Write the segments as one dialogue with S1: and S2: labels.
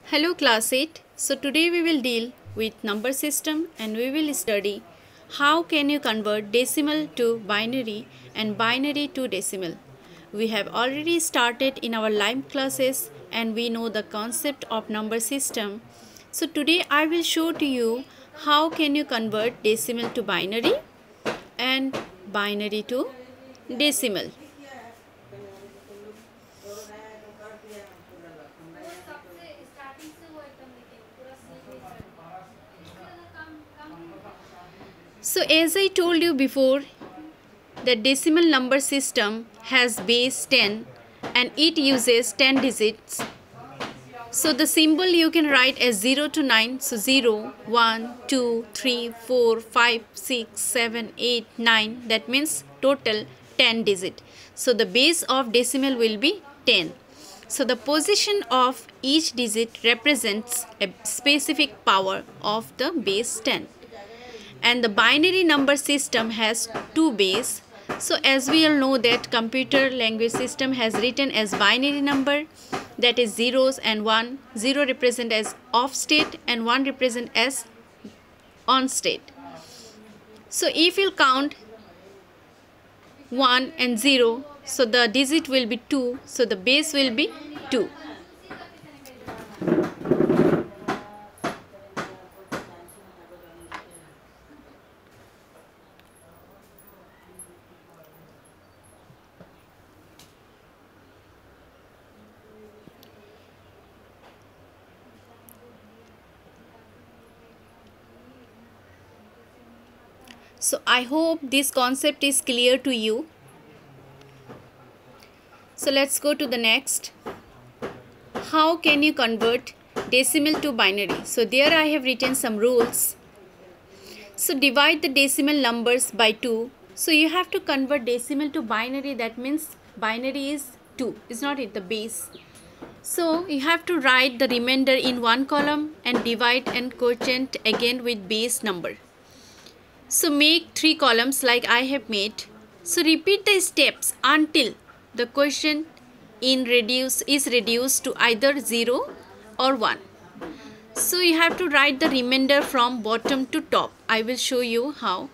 S1: Hello class 8. So today we will deal with number system and we will study how can you convert decimal to binary and binary to decimal. We have already started in our live classes and we know the concept of number system. So today I will show to you how can you convert decimal to binary and binary to decimal. So as I told you before, the decimal number system has base 10 and it uses 10 digits. So the symbol you can write as 0 to 9. So 0, 1, 2, 3, 4, 5, 6, 7, 8, 9. That means total 10 digit. So the base of decimal will be 10. So the position of each digit represents a specific power of the base 10. And the binary number system has two base. So as we all know that computer language system has written as binary number, that is zeros and 1. 0 represent as off state and 1 represent as on state. So if you count 1 and 0, so the digit will be 2, so the base will be 2. So I hope this concept is clear to you. So let's go to the next. How can you convert decimal to binary? So there I have written some rules. So divide the decimal numbers by 2. So you have to convert decimal to binary. That means binary is 2. Is not it the base? So you have to write the remainder in one column and divide and quotient again with base number. So make 3 columns like I have made. So repeat the steps until the quotient is reduced to either 0 or 1. So you have to write the remainder from bottom to top. I will show you how.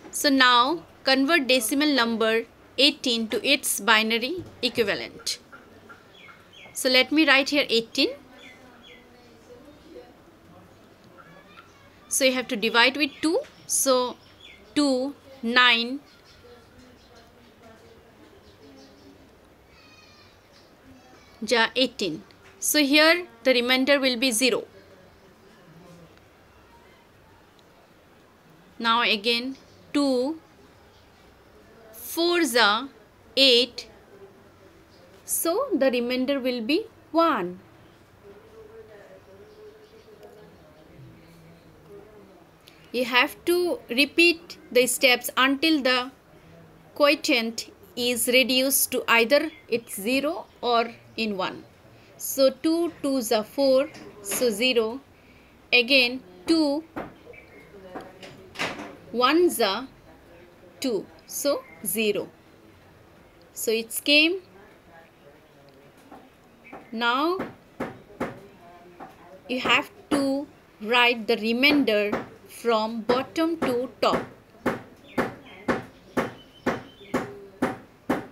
S1: So now convert decimal number 18 to its binary equivalent. So let me write here 18. So you have to divide with 2. So 2, 9, ja 18. So here the remainder will be 0. Now again 2, 4 ja 8. So the remainder will be 1. You have to repeat the steps until the quotient is reduced to either it's 0 or in 1. So 2, 2 is 4, so 0. Again 2, 1 is 2, so 0. So it's came. Now you have to write the remainder from bottom to top.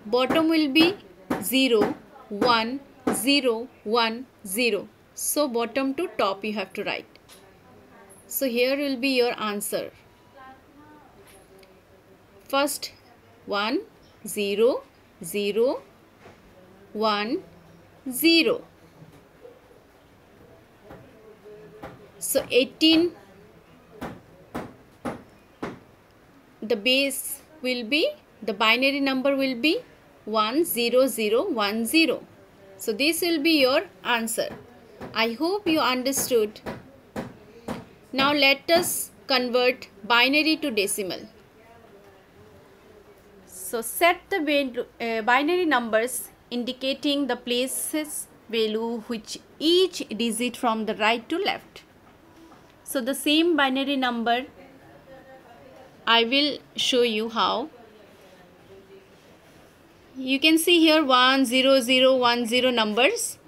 S1: Bottom will be 0, 1, 0, 1, 0. So bottom to top you have to write. So here will be your answer. First 1, 0, 0, 1, 0. So 18, the base will be, the binary number will be 10010. So this will be your answer. I hope you understood. Now let us convert binary to decimal. So set the binary numbers indicating the places value which each digit from the right to left. So the same binary number I will show you how. You can see here 10010 numbers.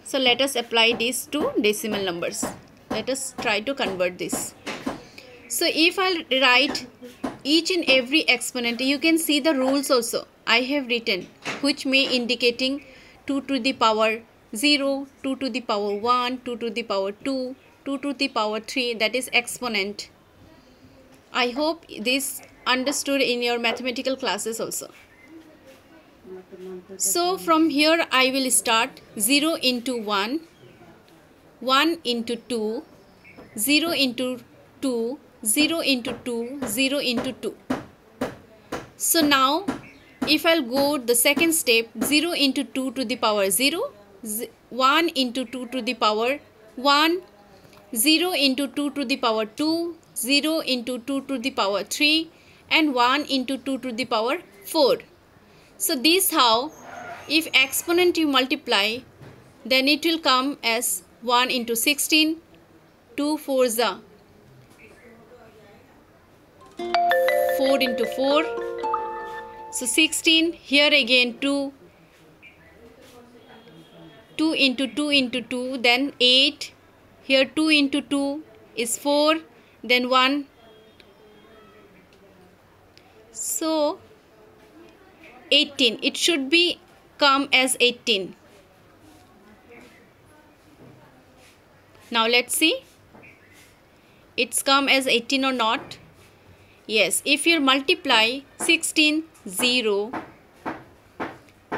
S1: So let us apply this to decimal numbers. Let us try to convert this. So if I write each and every exponent, you can see the rules also I have written, which may indicating 2 to the power 0, 2 to the power 1, 2 to the power 2, 2 to the power 3, that is exponent. I hope this understood in your mathematical classes also. So from here I will start 0 into 1, 1 into 2, 0 into 2, 0 into 2, 0 into 2. So now if I'll go the second step, 0 into 2 to the power 0, 1 into 2 to the power 1, 0 into 2 to the power 2, 0 into 2 to the power 3, and 1 into 2 to the power 4. So this how, if exponent you multiply, then it will come as 1 into 16, 2 4s are 4 into 4. So 16, here again 2, 2 into 2 into 2, then 8, here 2 into 2 is 4, then 1. So 18, it should be come as 18. Now let's see, it's come as 18 or not. Yes, if you multiply 16, 0,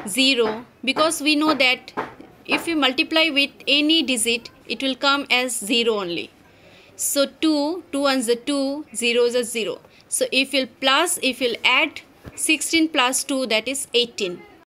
S1: 0, because we know that if you multiply with any digit, it will come as 0 only. So 2, 2 ones are 2, 0 is a 0. So if you'll add 16 plus 2, that is 18.